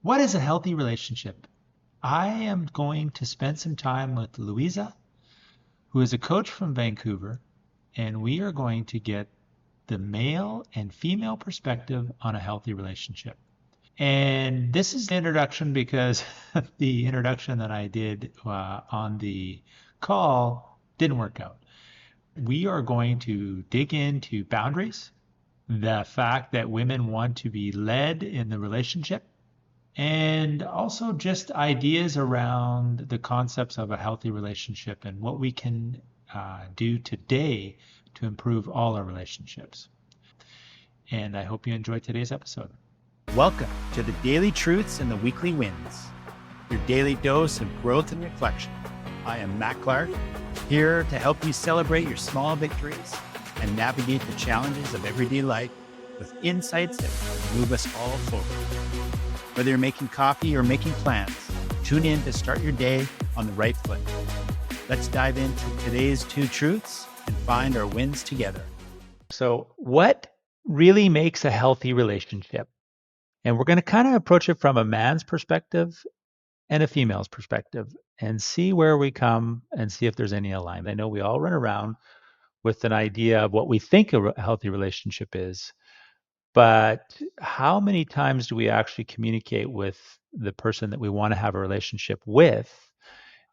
What is a healthy relationship? I am going to spend some time with Luisa, who is a coach from Vancouver, and we are going to get the male and female perspective on a healthy relationship. And this is the introduction because the introduction that I did on the call didn't work out. We are going to dig into boundaries, the fact that women want to be led in the relationship, and also just ideas around the concepts of a healthy relationship and what we can do today to improve all our relationships. And I hope you enjoyed today's episode. Welcome to the Daily Truths and the Weekly Wins, your daily dose of growth and reflection. I am Matt Clark, here to help you celebrate your small victories and navigate the challenges of everyday life with insights that will move us all forward. Whether you're making coffee or making plans, tune in to start your day on the right foot. Let's dive into today's two truths and find our wins together. So, what really makes a healthy relationship? And we're going to kind of approach it from a man's perspective and a female's perspective and see where we come and see if there's any alignment. I know we all run around with an idea of what we think a healthy relationship is, but how many times do we actually communicate with the person that we want to have a relationship with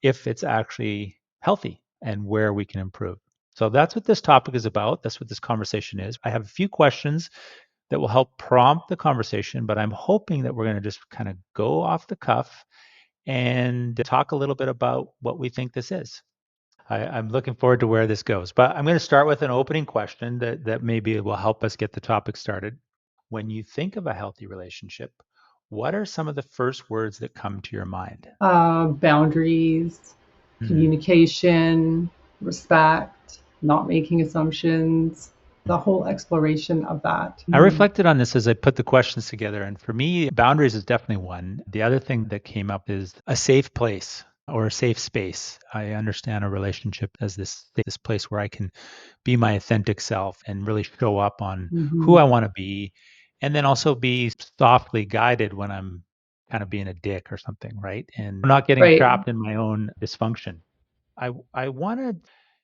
if it's actually healthy and where we can improve? So that's what this topic is about. That's what this conversation is. I have a few questions that will help prompt the conversation, but I'm hoping that we're going to just kind of go off the cuff and talk a little bit about what we think this is. I'm looking forward to where this goes, but I'm going to start with an opening question that maybe will help us get the topic started. When you think of a healthy relationship, what are some of the first words that come to your mind? Boundaries, Mhm. communication, respect, not making assumptions, the whole exploration of that. I reflected on this as I put the questions together. And for me, boundaries is definitely one. The other thing that came up is a safe place or a safe space. I understand a relationship as this place where I can be my authentic self and really show up on who Mhm. I want to be. And then also be softly guided when I'm kind of being a dick or something, right? And I'm not getting Right. trapped in my own dysfunction. I wanted,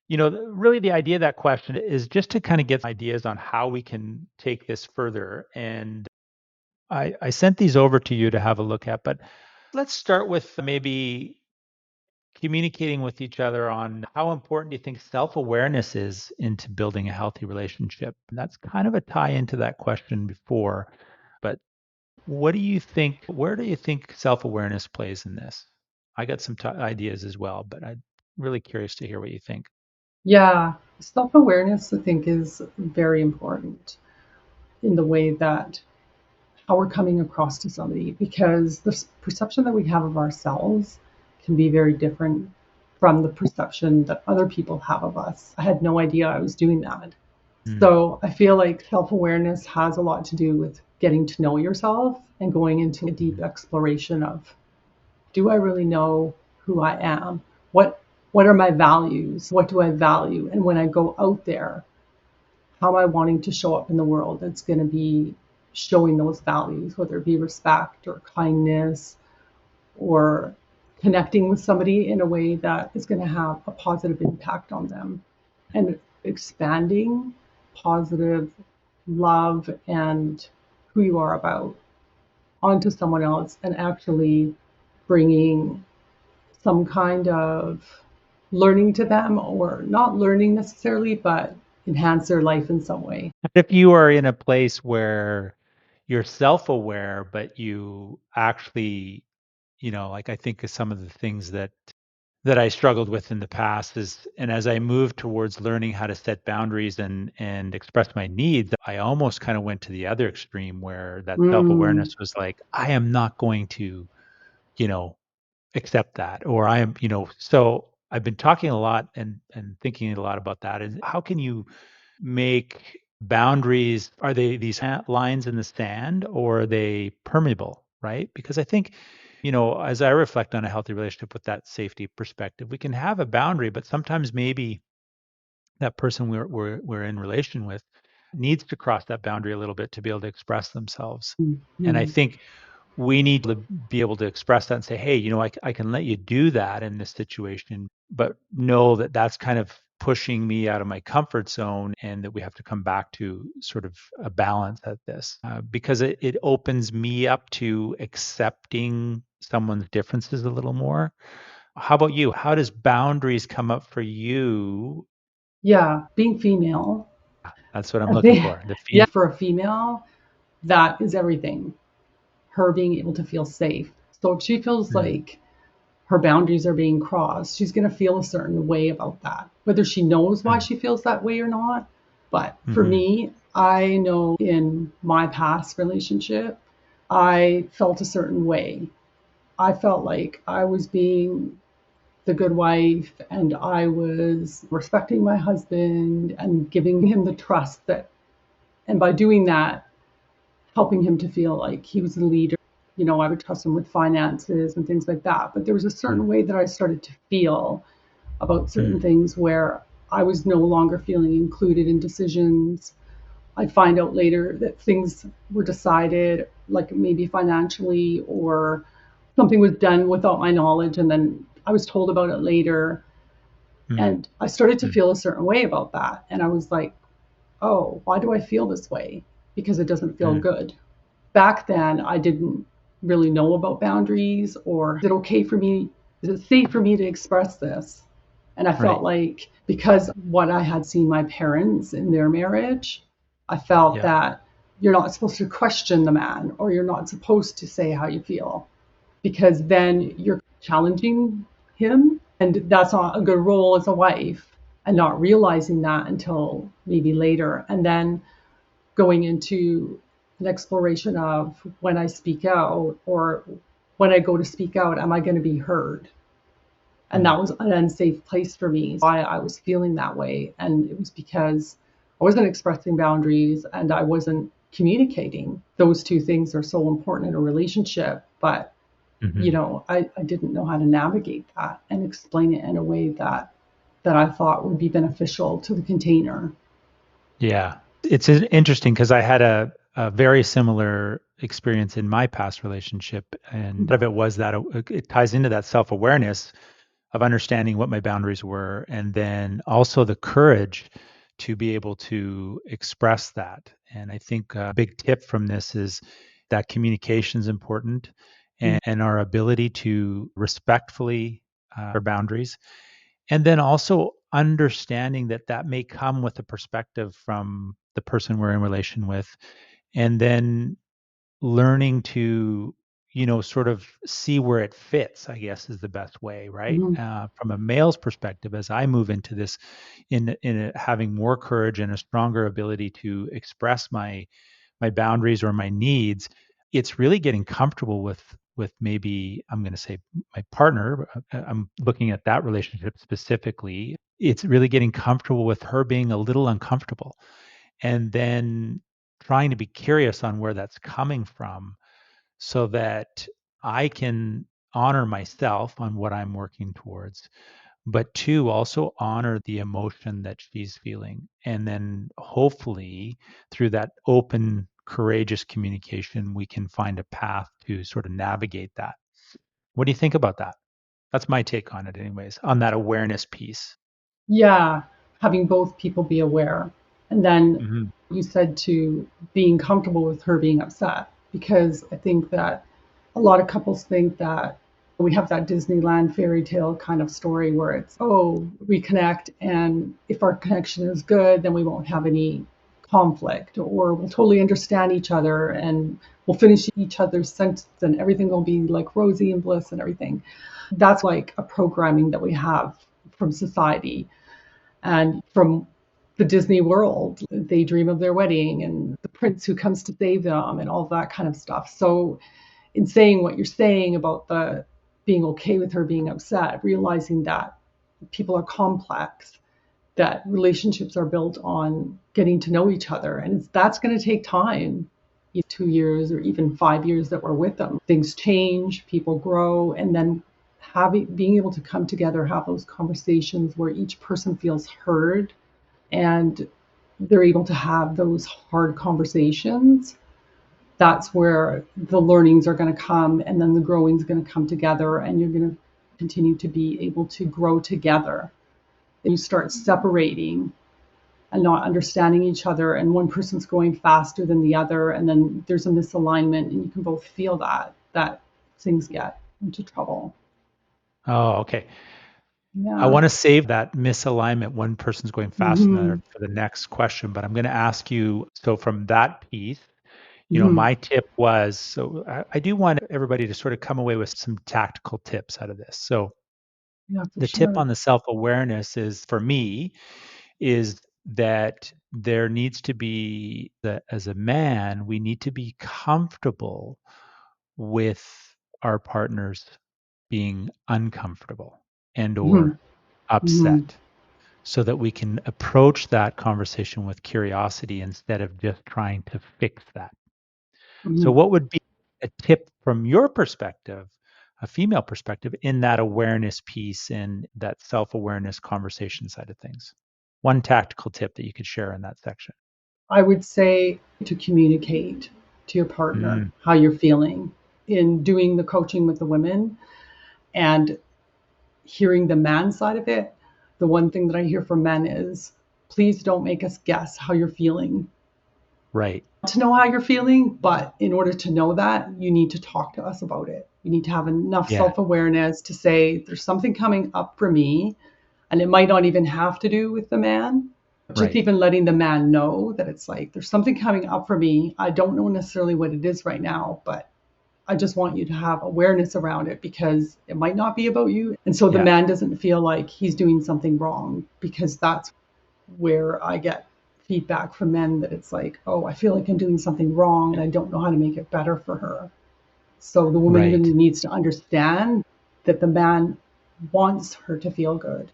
really the idea of that question is just to kind of get ideas on how we can take this further. And I sent these over to you to have a look at, but let's start with maybe communicating with each other on how important do you think self-awareness is into building a healthy relationship? And that's kind of a tie into that question before, but what do you think? Where do you think self-awareness plays in this? I got some ideas as well, but I'm really curious to hear what you think. Yeah. Self awareness, I think, is very important in the way that how we're coming across to somebody because the perception that we have of ourselves can be very different from the perception that other people have of us. I had no idea I was doing that. Mm, So I feel like self awareness has a lot to do with getting to know yourself and going into a deep mm, exploration of, do I really know who I am? What are my values? What do I value? And when I go out there, how am I wanting to show up in the world that's going to be showing those values, whether it be respect or kindness or connecting with somebody in a way that is going to have a positive impact on them and expanding positive love and who you are about onto someone else and actually bringing some kind of learning to them, or not learning necessarily, but enhance their life in some way. If you are in a place where you're self-aware, but you actually, like I think of some of the things that I struggled with in the past is, and as I moved towards learning how to set boundaries and express my needs, I almost kind of went to the other extreme where that Mm, self-awareness was like, I am not going to, you know, accept that, or I am, so I've been talking a lot and thinking a lot about that. And how can you make boundaries? Are they these lines in the sand or are they permeable, right? Because I think, as I reflect on a healthy relationship with that safety perspective, we can have a boundary, but sometimes maybe that person we're in relation with needs to cross that boundary a little bit to be able to express themselves. And I mhm. think we need to be able to express that and say, hey, I can let you do that in this situation, but know that that's kind of pushing me out of my comfort zone, and that we have to come back to sort of a balance at this, because it opens me up to accepting someone's differences a little more. How about you? How does boundaries come up for you? Yeah, being female, That's what I'm I looking think, for. The yeah, female. for a female, that is everything. Her being able to feel safe. So if she feels Mm, like her boundaries are being crossed, she's going to feel a certain way about that, whether she knows why mm, she feels that way or not. But for mm-hmm, me, I know in my past relationship, I felt a certain way. I felt like I was being the good wife and I was respecting my husband and giving him the trust that, and by doing that, helping him to feel like he was the leader. I would trust him with finances and things like that. But there was a mm, certain way that I started to feel about certain mm, things where I was no longer feeling included in decisions. I'd find out later that things were decided, like maybe financially, or something was done without my knowledge, and then I was told about it later. mm, And I started to mm, feel a certain way about that. And I was like, oh, why do I feel this way? Because it doesn't feel mm, good. Back then, I didn't really know about boundaries, or is it okay for me? Is it safe for me to express this? And I felt right. like because what I had seen my parents in their marriage, I felt Yeah. that you're not supposed to question the man, or you're not supposed to say how you feel, because then you're challenging him. And that's not a good role as a wife, and not realizing that until maybe later. And then going into an exploration of, when I speak out, or when I go to speak out, am I going to be heard? And Mm, that was an unsafe place for me. Why I was feeling that way. And it was because I wasn't expressing boundaries and I wasn't communicating. Those two things are so important in a relationship. But, mm-hmm. I didn't know how to navigate that and explain it in a way that I thought would be beneficial to the container. Yeah. It's interesting because I had a very similar experience in my past relationship. And part of it was that it ties into that self awareness of understanding what my boundaries were. And then also the courage to be able to express that. And I think a big tip from this is that communication is important, and our ability to respectfully our boundaries. And then also understanding that that may come with a perspective from the person we're in relation with. And then learning to, sort of see where it fits, I guess is the best way, right? Mm-hmm. From a male's perspective, as I move into this, having more courage and a stronger ability to express my boundaries or my needs, it's really getting comfortable with maybe, I'm going to say, my partner. I'm looking at that relationship specifically. It's really getting comfortable with her being a little uncomfortable, and then trying to be curious on where that's coming from, so that I can honor myself on what I'm working towards, but two, also honor the emotion that she's feeling. And then hopefully through that open, courageous communication, we can find a path to sort of navigate that. What do you think about that? That's my take on it, anyways, on that awareness piece. Yeah, having both people be aware. And then Hmm. you said to being comfortable with her being upset, because I think that a lot of couples think that we have that Disneyland fairy tale kind of story where it's, oh, we connect, and if our connection is good, then we won't have any conflict, or we'll totally understand each other and we'll finish each other's sentence and everything will be like rosy and bliss and everything. That's like a programming that we have from society and from the Disney world. They dream of their wedding and the prince who comes to save them and all that kind of stuff. So, in saying what you're saying about the being okay with her being upset, realizing that people are complex, that relationships are built on getting to know each other, and that's going to take time. 2 years or even 5 years that we're with them, things change, people grow, and then being able to come together, have those conversations where each person feels heard and they're able to have those hard conversations, that's where the learnings are going to come, and then the growing is going to come together, and you're going to continue to be able to grow together. You start separating and not understanding each other, and one person's going faster than the other, and then there's a misalignment, and you can both feel that things get into trouble. Oh, okay. I Yeah. want to save that misalignment, one person's going faster than Mm-hmm. another, for the next question, but I'm going to ask you, so from that piece, Mm-hmm. my tip was, so I do want everybody to sort of come away with some tactical tips out of this. So Yeah, for the tip sure. on the self-awareness is, for me, is that there needs to be, that as a man, we need to be comfortable with our partners being uncomfortable and Mm-hmm. or Mm-hmm. upset, so that we can approach that conversation with curiosity instead of just trying to fix that. So Mm-hmm. what would be a tip from your perspective, a female perspective, in that awareness piece and that self-awareness conversation side of things? One tactical tip that you could share in that section. I would say to communicate to your partner Mm, how you're feeling in doing the coaching with the women and hearing the man side of it. The one thing that I hear from men is, please don't make us guess how you're feeling. right. To know how you're feeling, but in order to know that, you need to talk to us about it. You need to have enough Yeah. self awareness to say, there's something coming up for me, and it might not even have to do with the man. Just Right. even letting the man know that it's like, there's something coming up for me. I don't know necessarily what it is right now, but I just want you to have awareness around it because it might not be about you. And so the Yeah. man doesn't feel like he's doing something wrong, because that's where I get feedback from men that it's like, oh, I feel like I'm doing something wrong and I don't know how to make it better for her. So the woman really Right. needs to understand that the man wants her to feel good.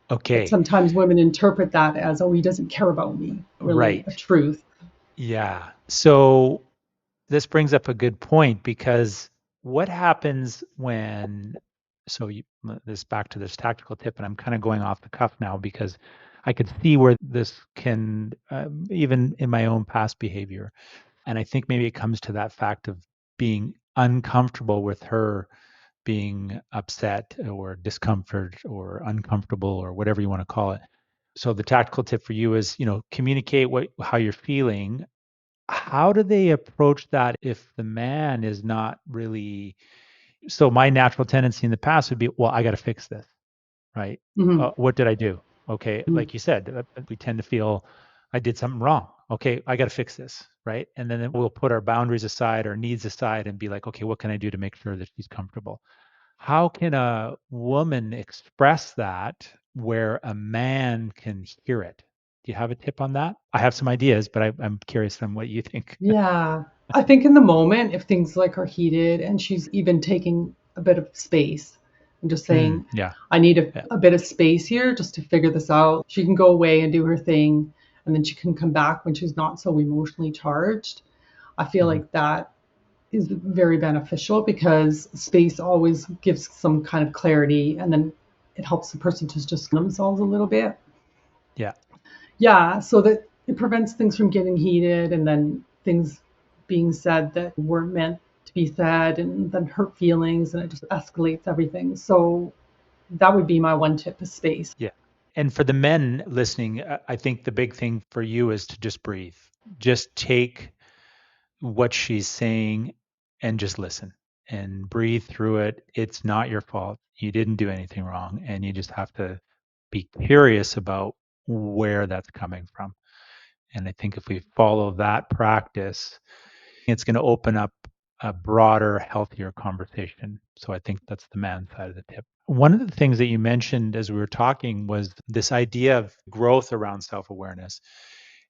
But Okay. sometimes women interpret that as, oh, he doesn't care about me, really a Right. truth. Yeah. So this brings up a good point, because what happens when, so you, this back to this tactical tip, and I'm kind of going off the cuff now because I could see where this can, even in my own past behavior. And I think maybe it comes to that fact of being uncomfortable with her being upset or discomfort or uncomfortable or whatever you want to call it. So the tactical tip for you is, communicate how you're feeling. How do they approach that if the man is not really? So my natural tendency in the past would be, well, I got to fix this, right? Mm-hmm. What did I do? Okay, like you said, we tend to feel I did something wrong. Okay, I got to fix this, right? And then we'll put our boundaries aside, our needs aside, and be like, okay, what can I do to make sure that she's comfortable? How can a woman express that where a man can hear it? Do you have a tip on that? I have some ideas, but I'm curious on what you think. Yeah. I think in the moment, if things like are heated and she's even taking a bit of space and just saying, Yeah, I need a, yeah. a bit of space here just to figure this out, she can go away and do her thing. And then she can come back when she's not so emotionally charged. I feel Mhm. like that is very beneficial because space always gives some kind of clarity, and then it helps the person to just themselves a little bit. Yeah, Yeah, so that it prevents things from getting heated and then things being said that weren't meant to be said, and then hurt feelings, and it just escalates everything. So that would be my one tip, is space. yeah. And for the men listening, I think the big thing for you is to just breathe. Just take what she's saying and just listen and breathe through it. It's not your fault. You didn't do anything wrong. And you just have to be curious about where that's coming from. And I think if we follow that practice, it's going to open up a broader, healthier conversation. So I think that's the man side of the tip. One of the things that you mentioned as we were talking was this idea of growth around self-awareness.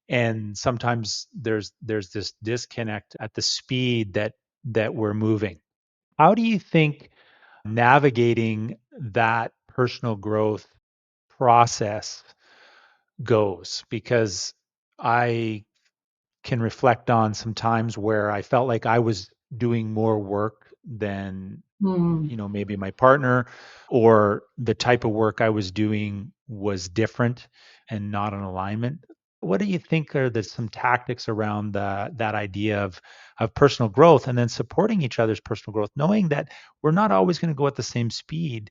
And sometimes there's this disconnect at the speed that we're moving. How do you think navigating that personal growth process goes? Because I can reflect on some times where I felt like I was doing more work than, Hmm. maybe my partner, or the type of work I was doing was different and not in alignment. What do you think are some tactics around that idea of personal growth and then supporting each other's personal growth, knowing that we're not always going to go at the same speed,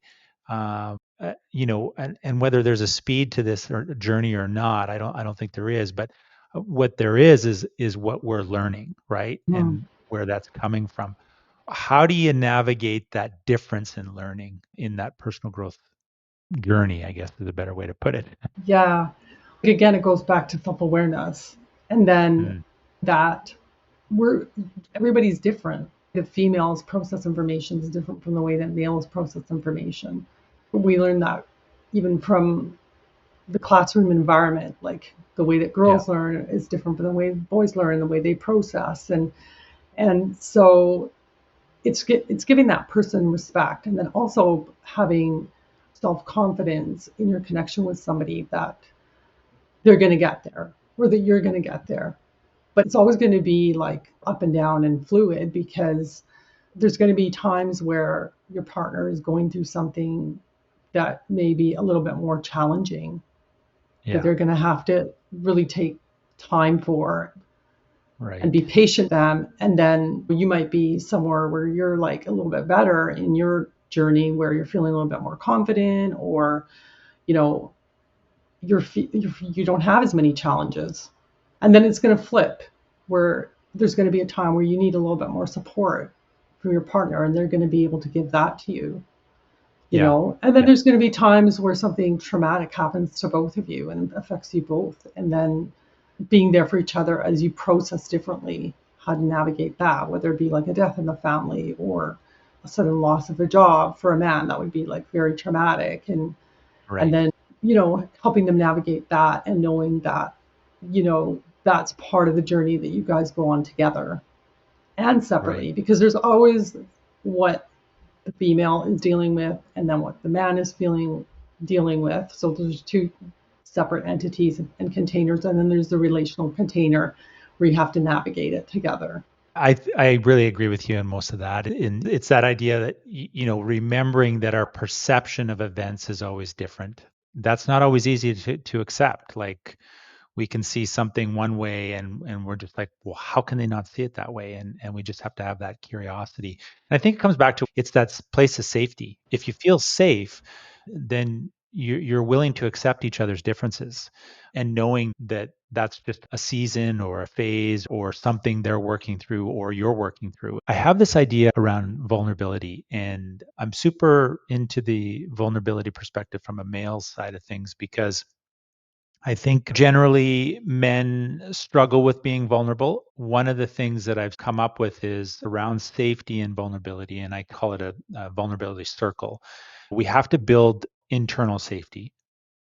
and whether there's a speed to this or journey or not, I don't think there is, but what there is what we're learning, right, Hmm. and where that's coming from. How do you navigate that difference in learning in that personal growth journey? I guess is a better way to put it. Yeah. Again, it goes back to self awareness. And then Mm, that we're everybody's different. The females process information is different from the way that males process information. We learn that even from the classroom environment, like the way that yeah, girls learn is different from the way boys learn, the way they process, and so it's giving that person respect, and then also having self confidence in your connection with somebody that they're going to get there or that you're going to get there. But it's always going to be like up and down and fluid because there's going to be times where your partner is going through something that may be a little bit more challenging that yeah, they're going to have to really take time for and be right. patient with them. And then you might be somewhere where you're like a little bit better in your journey where you're feeling a little bit more confident or, you know, you don't have as many challenges. And then it's going to flip where there's going to be a time where you need a little bit more support from your partner and they're going to be able to give that to you, Yeah, and then yeah, there's going to be times where something traumatic happens to both of you and affects you both. And then being there for each other as you process differently how to navigate that, whether it be like a death in the family or a sudden loss of a job for a man, that would be like very traumatic. And right, then, helping them navigate that and knowing that, that's part of the journey that you guys go on together and right. separately, because there's always what the female is dealing with and then what the man is dealing with. So there's two separate entities and containers, and then there's the relational container where you have to navigate it together. I really agree with you on most of that. And it's that idea that remembering that our perception of events is always different. That's not always easy to accept. Like we can see something one way and we're just like, well, how can they not see it that way? And we just have to have that curiosity. And I think it comes back to it's that place of safety. If you feel safe, then you're willing to accept each other's differences and knowing that that's just a season or a phase or something they're working through or you're working through. I have this idea around vulnerability, and I'm super into the vulnerability perspective from a male side of things because I think generally men struggle with being vulnerable. One of the things that I've come up with is around safety and vulnerability, and I call it a vulnerability circle. We have to build internal safety,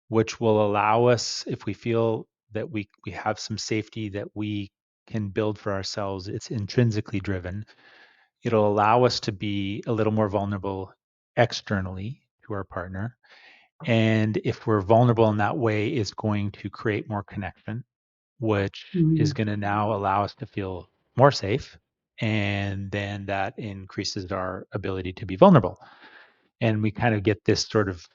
which will allow us, if we feel that we have some safety that we can build for ourselves, it's intrinsically driven. It'll allow us to be a little more vulnerable externally to our partner. And if we're vulnerable in that way, it's going to create more connection, which is Mm. going to now allow us to feel more safe. And then that increases our ability to be vulnerable. And we kind of get this sort of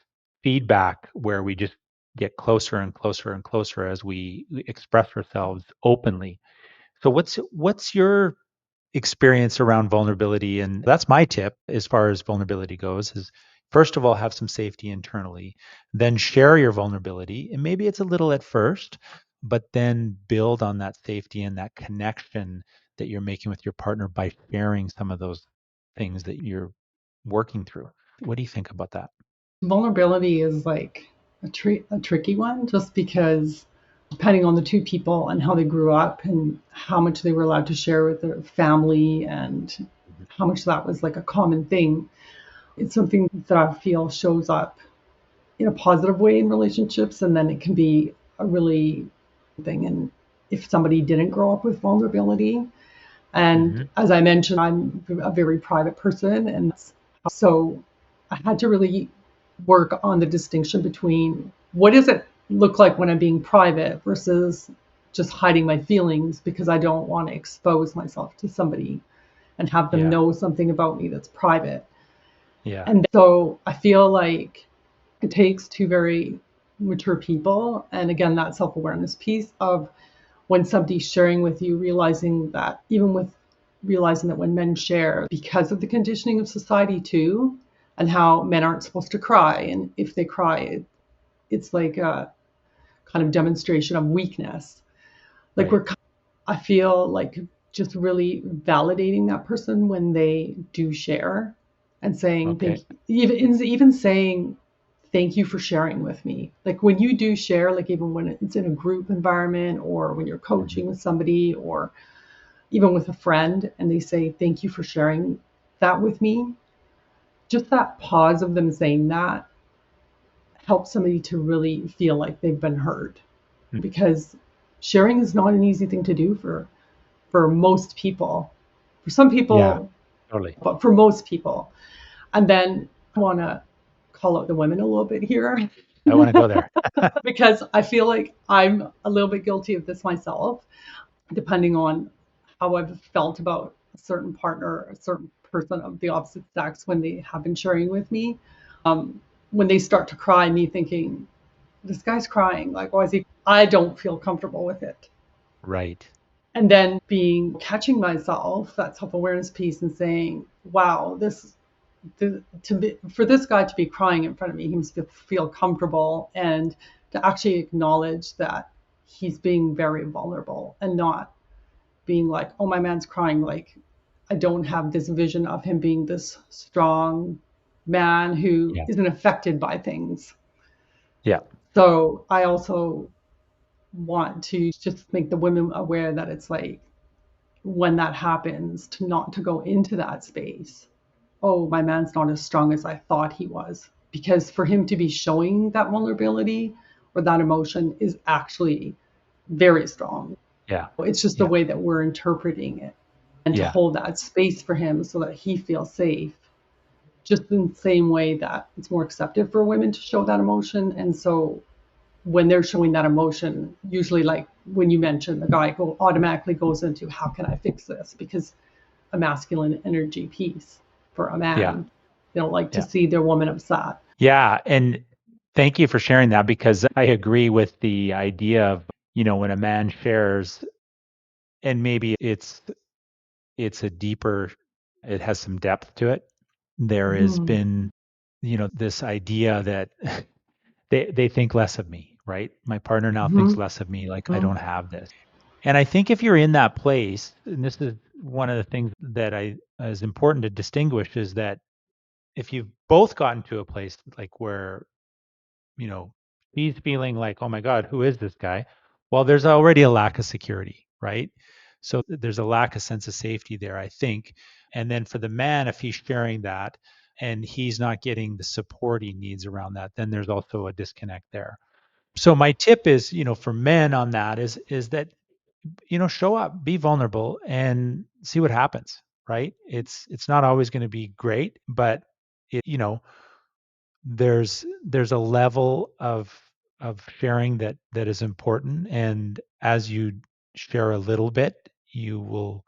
feedback where we just get closer and closer and closer as we express ourselves openly. So what's your experience around vulnerability? And that's my tip as far as vulnerability goes is first of all have some safety internally, then share your vulnerability. And maybe it's a little at first, but then build on that safety and that connection that you're making with your partner by sharing some of those things that you're working through. What do you think about that? Vulnerability is like a tricky one just because depending on the two people and how they grew up and how much they were allowed to share with their family and Mhm. how much that was like a common thing. It's something that I feel shows up in a positive way in relationships, and then it can be a really thing. And if somebody didn't grow up with vulnerability, and Mhm. as I mentioned, I'm a very private person, and so I had to really work on the distinction between what does it look like when I'm being private versus just hiding my feelings because I don't want to expose myself to somebody and have them Yeah. know something about me that's private. Yeah. And so I feel like it takes two very mature people. And again, that self awareness piece of when somebody's sharing with you, realizing that even with realizing that when men share, because of the conditioning of society too, and how men aren't supposed to cry. And if they cry, it's like a kind of demonstration of weakness. Like Right. we're, I feel like just really validating that person when they do share and saying thank Okay. you, even saying thank you for sharing with me. Like when you do share, like even when it's in a group environment or when you're Mhm. coaching with somebody or even with a friend and they say thank you for sharing that with me, just that pause of them saying that helps somebody to really feel like they've been heard, Mm. because sharing is not an easy thing to do for most people. For some Yeah, people, totally. but for most people. And then I want to call out the women a little bit here I want to go there. because I feel like I'm a little bit guilty of this myself, depending on how I've felt about a certain partner, a certain person of the opposite sex when they have been sharing with me. When they start to cry, me thinking, this guy's crying. Like, why is he? I don't feel comfortable with it. Right. And then being catching myself, that self awareness piece, and saying, wow, to be, for this guy to be crying in front of me, he must feel comfortable, and to actually acknowledge that he's being very vulnerable and not being like, oh, my man's crying. Like, I don't have this vision of him being this strong man who Yeah. isn't affected by things. Yeah. So I also want to just make the women aware that it's like when that happens, to not to go into that space. Oh, my man's not as strong as I thought he was. Because for him to be showing that vulnerability or that emotion is actually very strong. Yeah. It's just the Yeah. way that we're interpreting it. And to Yeah. hold that space for him so that he feels safe, just in the same way that it's more accepted for women to show that emotion. And so when they're showing that emotion, usually like when you mentioned the guy automatically goes into how can I fix this? Because a masculine energy piece for a Yeah. man. They don't like to Yeah. see their woman upset. Yeah. And thank you for sharing that because I agree with the idea of, when a man shares and maybe it's a deeper, it has some depth to it. There has Mm-hmm. been, this idea that they think less of me, right? My partner now thinks Mm-hmm. less of me, like I don't have this. And I think if you're in that place, and this is one of the things that I is important to distinguish is that if you've both gotten to a place like where, you know, he's feeling like, oh my God, who is this guy? Well, there's already a lack of security, right? So there's a lack of sense of safety there, I think. And then for the man, if he's sharing that and he's not getting the support he needs around that, then there's also a disconnect there. So my tip is, for men on that is that, show up, be vulnerable and see what happens, right? It's not always going to be great, but there's a level of sharing that is important, and as you share a little bit, you will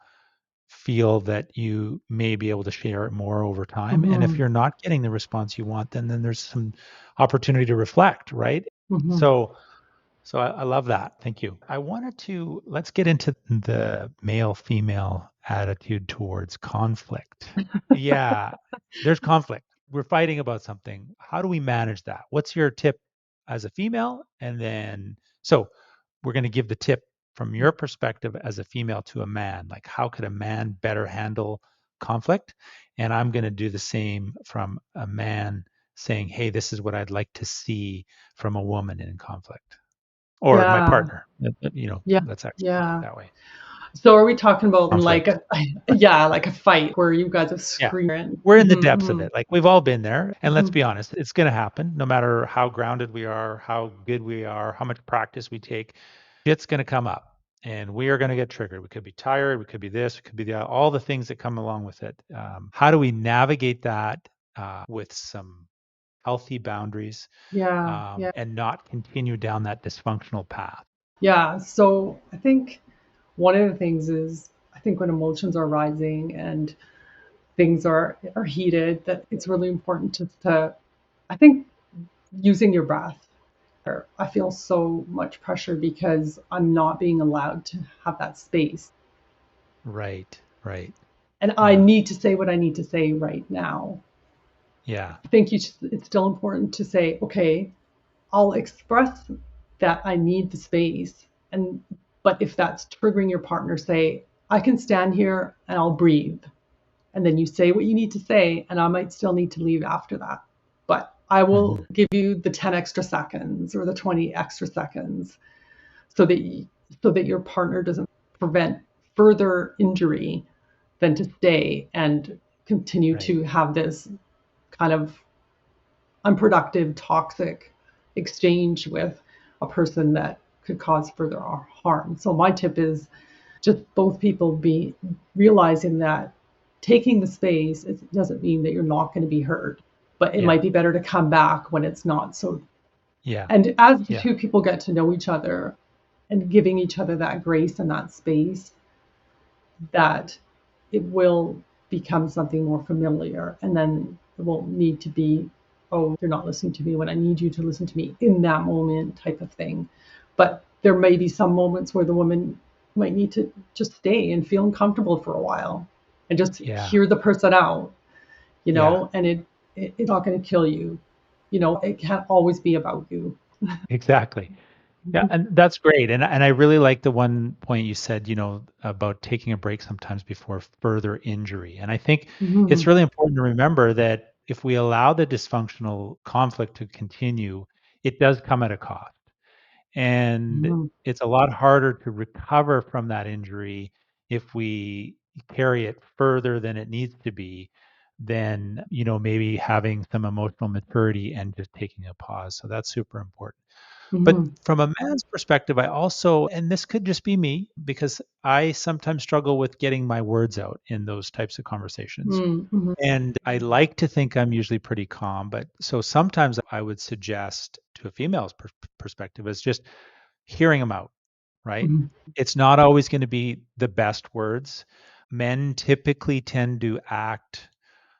feel that you may be able to share it more over time. And if Mm-hmm. you're not getting the response you want, then there's some opportunity to reflect, right? Mm-hmm. So I love that. Thank you. I wanted to let's get into the male female attitude towards conflict. Yeah, there's conflict. We're fighting about something. How do we manage that? What's your tip as a female? And then, so we're going to give the tip from your perspective as a female to a man. Like, how could a man better handle conflict? And I'm going to do the same from a man saying, hey, this is what I'd like to see from a woman in conflict or my Yeah. partner. Yeah. Let's actually put it Yeah. that way. So are we talking about like Conflict. yeah, like a fight where you guys are Yeah. screaming? We're in the depths of Mm-hmm. it. Like we've all been there. And let's Mm-hmm. be honest, it's going to happen no matter how grounded we are, how good we are, how much practice we take. Shit's going to come up and we are going to get triggered. We could be tired. We could be this. We could be that. All the things that come along with it. How do we navigate that with some healthy boundaries Yeah. Yeah. and not continue down that dysfunctional path? Yeah. So I think one of the things is I think when emotions are rising and things are heated, that it's really important to I think using your breath. I feel so much pressure because I'm not being allowed to have that space. Right. Right. And I Yeah. need to say what I need to say right now. Yeah. I think it's still important to say, okay, I'll express that I need the space. And but if that's triggering your partner, say, I can stand here and I'll breathe. And then you say what you need to say, and I might still need to leave after that. But I Hmm. will give you the 10 extra seconds or the 20 extra seconds so that so that your partner doesn't prevent further injury than to stay and continue Right. to have this kind of unproductive, toxic exchange with a person that could cause further harm. So my tip is just both people be realizing that taking the space, it doesn't mean that you're not going to be heard, but it Yeah. might be better to come back when it's not so. Yeah. And as the Yeah. two people get to know each other and giving each other that grace and that space, that it will become something more familiar. And then it won't need to be, oh, you're not listening to me when I need you to listen to me in that moment type of thing. But there may be some moments where the woman might need to just stay and feel uncomfortable for a while and just Yeah. hear the person out, Yeah. and it's not going to kill you. It can't always be about you. Exactly. Yeah, and that's great. And I really like the one point you said, about taking a break sometimes before further injury. And I think it's Mm-hmm. really important to remember that if we allow the dysfunctional conflict to continue, it does come at a cost. And Mm-hmm. it's a lot harder to recover from that injury if we carry it further than it needs to be than, maybe having some emotional maturity and just taking a pause. So that's super important. But Mm-hmm. from a man's perspective, I also, and this could just be me, because I sometimes struggle with getting my words out in those types of conversations. Mm-hmm. And I like to think I'm usually pretty calm. But so sometimes I would suggest to a female's perspective is just hearing them out, right? Mm-hmm. It's not always going to be the best words. Men typically tend to act,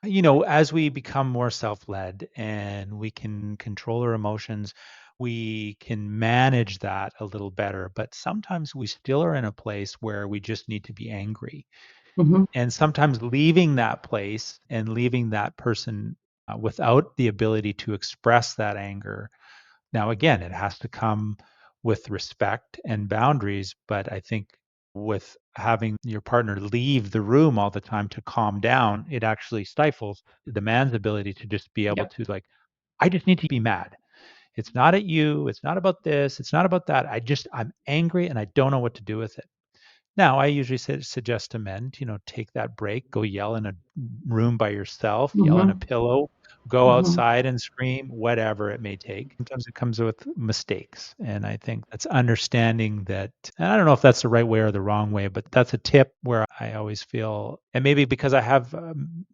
as we become more self-led and we can control our emotions, we can manage that a little better. But sometimes we still are in a place where we just need to be angry. Mm-hmm. And sometimes leaving that place and leaving that person without the ability to express that anger. Now, again, it has to come with respect and boundaries, but I think with having your partner leave the room all the time to calm down, it actually stifles the man's ability to just be able Yep. to, like, I just need to be mad. It's not at you. It's not about this. It's not about that. I'm angry and I don't know what to do with it. Now, I usually suggest to men, take that break, go yell in a room by yourself, yell in a Mm-hmm. pillow, go Mm-hmm. outside and scream, whatever it may take. Sometimes it comes with mistakes. And I think that's understanding that, and I don't know if that's the right way or the wrong way, but that's a tip where I always feel, and maybe because I have,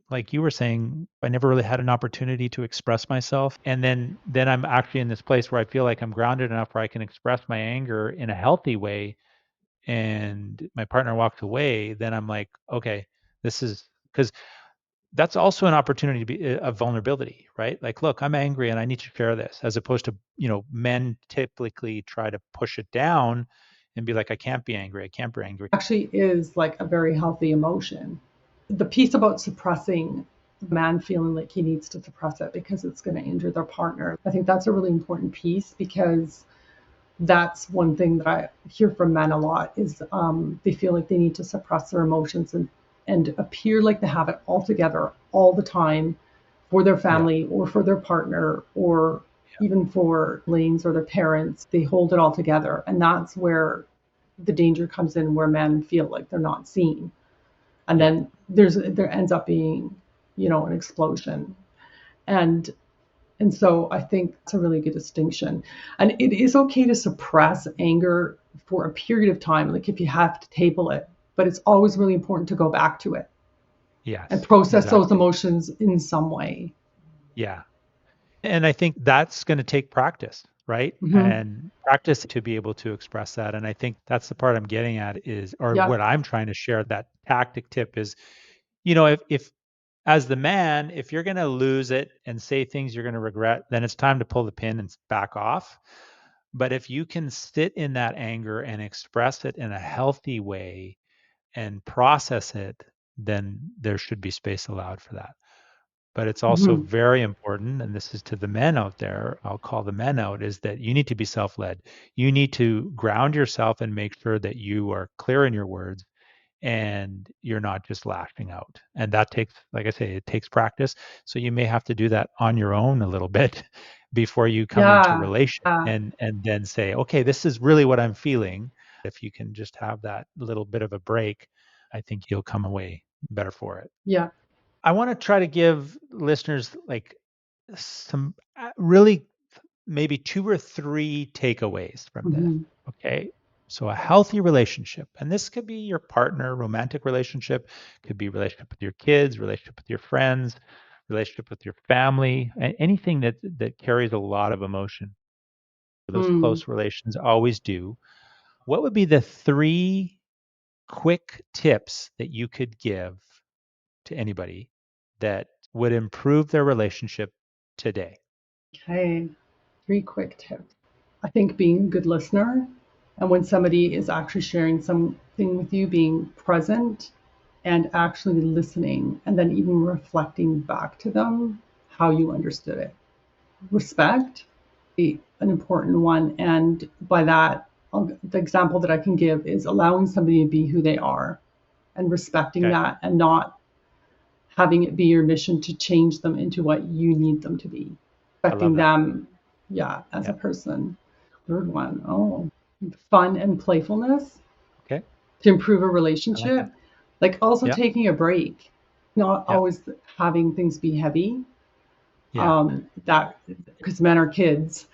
like you were saying, I never really had an opportunity to express myself. And then I'm actually in this place where I feel like I'm grounded enough where I can express my anger in a healthy way and my partner walks away, then I'm like, okay, this is because that's also an opportunity to be a vulnerability, right? Like, look, I'm angry and I need to share this, as opposed to, men typically try to push it down and be like, I can't be angry. I can't be angry. Actually is like a very healthy emotion. The piece about suppressing the man feeling like he needs to suppress it because it's going to injure their partner, I think that's a really important piece because that's one thing that I hear from men a lot is they feel like they need to suppress their emotions and appear like they have it all together all the time for their Yeah. family or for their partner or even for siblings or their parents. They hold it all together. And that's where the danger comes in, where men feel like they're not seen. And Yeah. then there ends up being, an explosion. And so I think it's a really good distinction. And it is okay to suppress anger for a period of time, like if you have to table it, but it's always really important to go back to it and Yes. process those Exactly. emotions in some way. Yeah. And I think that's going to take practice, right? Mm-hmm. And practice to be able to express that. And I think that's the part I'm getting at is, or Yeah. what I'm trying to share, that tactic tip is, if as the man, if you're going to lose it and say things you're going to regret, then it's time to pull the pin and back off. But if you can sit in that anger and express it in a healthy way and process it, then there should be space allowed for that. But it's also Hmm. very important, and this is to the men out there, I'll call the men out, is that you need to be self led. You need to ground yourself and make sure that you are clear in your words and you're not just lashing out. And that takes, like I say, it takes practice. So you may have to do that on your own a little bit before you come into Yeah. relation Yeah. and then say, okay, this is really what I'm feeling. If you can just have that little bit of a break, I think you'll come away better for it. Yeah. I want to try to give listeners like some really maybe two or three takeaways from this. Hmm. Okay. So a healthy relationship, and this could be your partner, romantic relationship, could be relationship with your kids, relationship with your friends, relationship with your family, anything that carries a lot of emotion. Those Mm. close relations always do. What would be the three quick tips that you could give to anybody that would improve their relationship today? Okay. 3 quick tips. I think being a good listener, and when somebody is actually sharing something with you, being present and actually listening, and then even reflecting back to them how you understood it. Respect, an important one. And by that, the example that I can give is allowing somebody to be who they are and respecting Okay. that and not having it be your mission to change them into what you need them to be. I love Respecting that. them, yeah, as a Yeah. person. Third one, oh, fun and playfulness Okay. to improve a I like relationship. that. Like also Yeah. taking a break, not Yeah. always having things be heavy. Yeah. That because men are kids,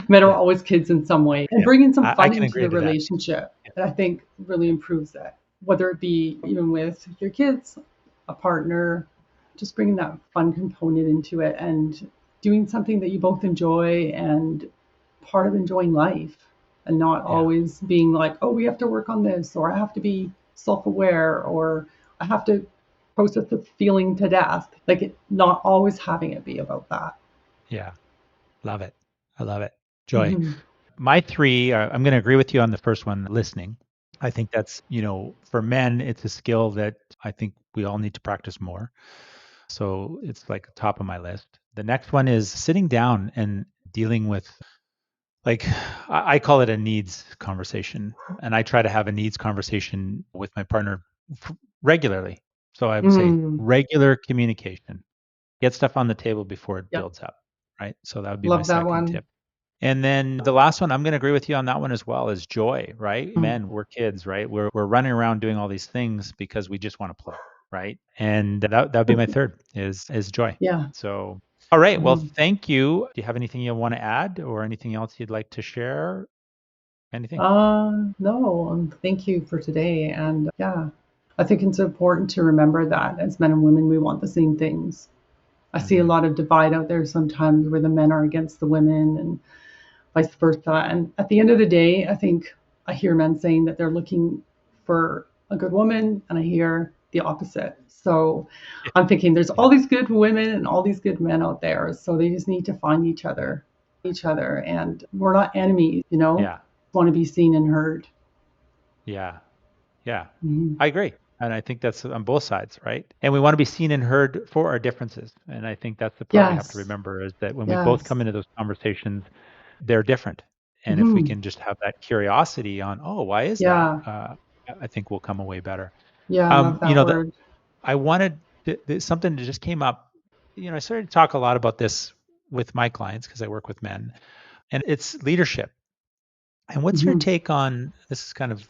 men are Yeah. always kids in some way, and Yeah. bringing some I fun can into agree the to that. relationship, Yeah. that I think really improves it. Whether it be even with your kids, a partner, just bringing that fun component into it and doing something that you both enjoy and part of enjoying life, and not Yeah. always being like, oh, we have to work on this, or I have to be self-aware, or I have to process the feeling to death. Like not always having it be about that. Yeah. Love it. I love it. Joy. Hmm. My three, I'm going to agree with you on the first one, listening. I think that's, for men, it's a skill that I think we all need to practice more. So it's like top of my list. The next one is sitting down and dealing with, like, I call it a needs conversation. And I try to have a needs conversation with my partner regularly. So I would say Mm. regular communication, get stuff on the table before it Yep. builds up. Right. So that would be my Love that second one. tip. And then the last one, I'm going to agree with you on that one as well, is joy, right? Mm. Men, we're kids, right? We're running around doing all these things because we just want to play, right? And that would be my third is joy. Yeah. So, all right. Well, Mhm. thank you. Do you have anything you want to add or anything else you'd like to share? Anything? No, thank you for today. And yeah, I think it's important to remember that as men and women, we want the same things. I see a Hmm. lot of divide out there sometimes where the men are against the women and vice versa. And at the end of the day, I think I hear men saying that they're looking for a good woman, and I hear the opposite. So I'm thinking there's Yeah. all these good women and all these good men out there. So they just need to find each other. And we're not enemies, Yeah. want to be seen and heard. Yeah. Yeah. Mhm. I agree. And I think that's on both sides, right? And we want to be seen and heard for our differences. And I think that's the part we have to Yes. remember is that when we both Yes. come into those conversations, they're different. And if we Hmm. can just have that curiosity on, oh, why is that? Yeah. I think we'll come away better. Yeah. I love Um, you that know, that word. I wanted something that just came up. I started to talk a lot about this with my clients because I work with men, and it's leadership. And what's your Hmm. take on this? Is kind of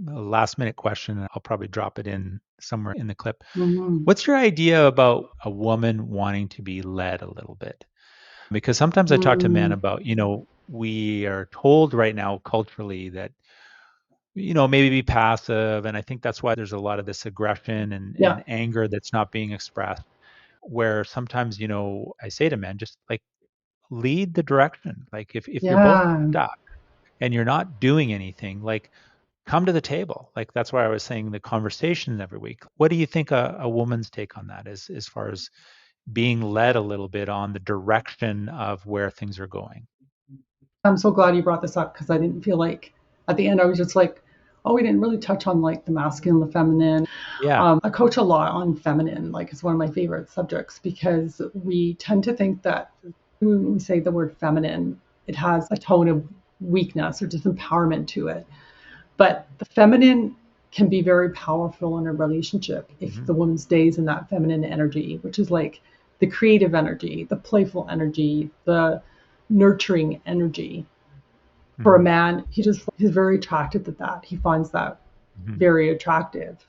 a last minute question, and I'll probably drop it in somewhere in the clip. Hmm. What's your idea about a woman wanting to be led a little bit? Because sometimes I talk to men Hmm. about, we are told right now culturally that, maybe be passive. And I think that's why there's a lot of this aggression and Yeah. anger that's not being expressed, where sometimes, I say to men, just like lead the direction. Like if you're both Yeah. stuck and you're not doing anything, like come to the table. Like that's why I was saying the conversations every week. What do you think a woman's take on that is as far as being led a little bit on the direction of where things are going? I'm so glad you brought this up because I didn't feel like at the end I was just like, oh, we didn't really touch on like the masculine, the feminine. Yeah. I coach a lot on feminine, like it's one of my favorite subjects because we tend to think that when we say the word feminine, it has a tone of weakness or disempowerment to it. But the feminine can be very powerful in a relationship if the woman stays in that feminine energy, which is like the creative energy, the playful energy, the nurturing energy. For a Mhm. man, he's very attracted to that. He finds that Mhm. very attractive.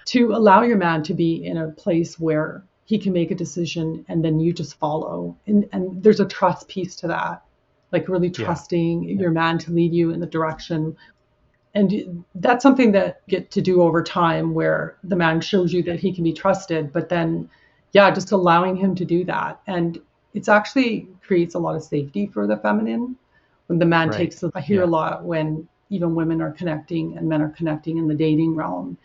To allow your man to be in a place where he can make a decision and then you just follow. And there's a trust piece to that, like really Yeah. trusting Yeah. your man to lead you in the direction. And that's something that you get to do over time where the man shows you that he can be trusted, but then, yeah, just allowing him to do that. And it's actually creates a lot of safety for the feminine when the man Right. takes, I hear a Yeah. lot when even women are connecting and men are connecting in the dating realm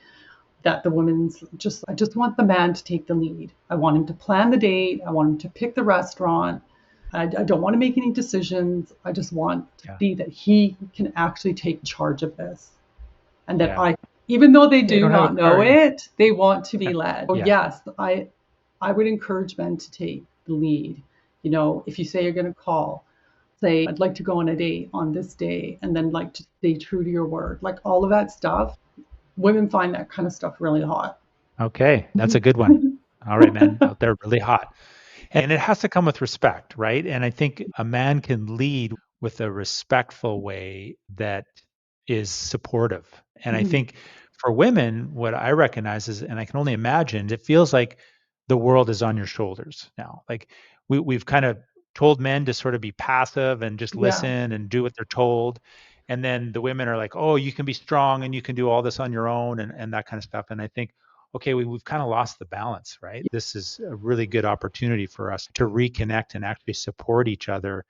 that the women's just, I just want the man to take the lead. I want him to plan the date. I want him to pick the restaurant. I don't want to make any decisions. I just want to Yeah. see that he can actually take charge of this. And that Yeah. even though they They do don't have a not know car. it, they want to Yeah. be led. So Yeah. yes, I would encourage men to take the lead. You know, if you say you're going to call, say, I'd like to go on a date on this day, and then like to stay true to your word, like all of that stuff. Women find that kind of stuff really hot. Okay. That's a good one. All right, man. Out there really hot. And it has to come with respect, right? And I think a man can lead with a respectful way that is supportive. And I think for women, what I recognize is, and I can only imagine, it feels like the world is on your shoulders now. Like we've kind of told men to sort of be passive and just Yeah, listen and do what they're told. And then the women are like, oh, you can be strong and you can do all this on your own and that kind of stuff. And I think okay, we've kind of lost the balance, right? This is a really good opportunity for us to reconnect and actually support each other.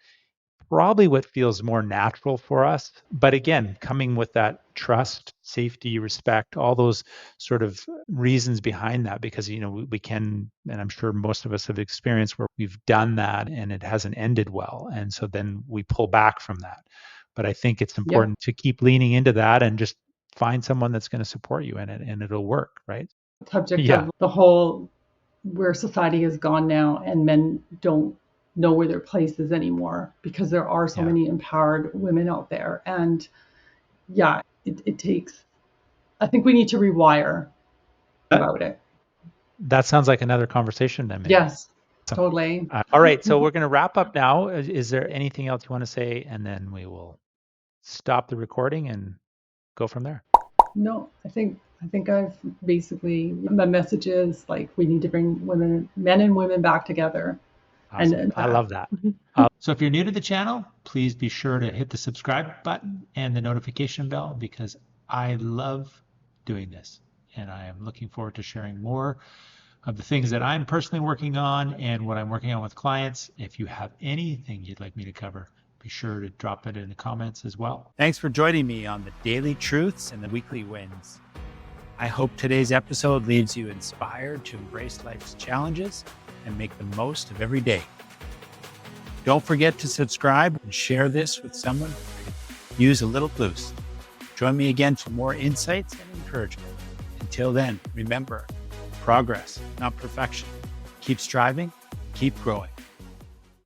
Probably what feels more natural for us. But again, coming with that trust, safety, respect, all those sort of reasons behind that, because, we can, and I'm sure most of us have experienced where we've done that and it hasn't ended well. And so then we pull back from that. But I think it's yeah. important to keep leaning into that and just find someone that's going to support you in it and it'll work, right? Subject Yeah. of the whole where society has gone now, and men don't know where their place is anymore because there are so Yeah. many empowered women out there. And yeah, it takes, I think we need to rewire about it. That sounds like another conversation then maybe. Yes, So, totally. all right, so we're going to wrap up now. Is there anything else you want to say? And then we will stop the recording and go from there. No, I think I've basically, my message is like we need to bring women, men and women back together. Awesome. And I love that. So if you're new to the channel, please be sure to hit the subscribe button and the notification bell because I love doing this. And I am looking forward to sharing more of the things that I'm personally working on and what I'm working on with clients. If you have anything you'd like me to cover, be sure to drop it in the comments as well. Thanks for joining me on the daily truths and the weekly wins. I hope today's episode leaves you inspired to embrace life's challenges and make the most of every day. Don't forget to subscribe and share this with someone who could use a little boost. Join me again for more insights and encouragement. Until then, remember, progress, not perfection. Keep striving, keep growing.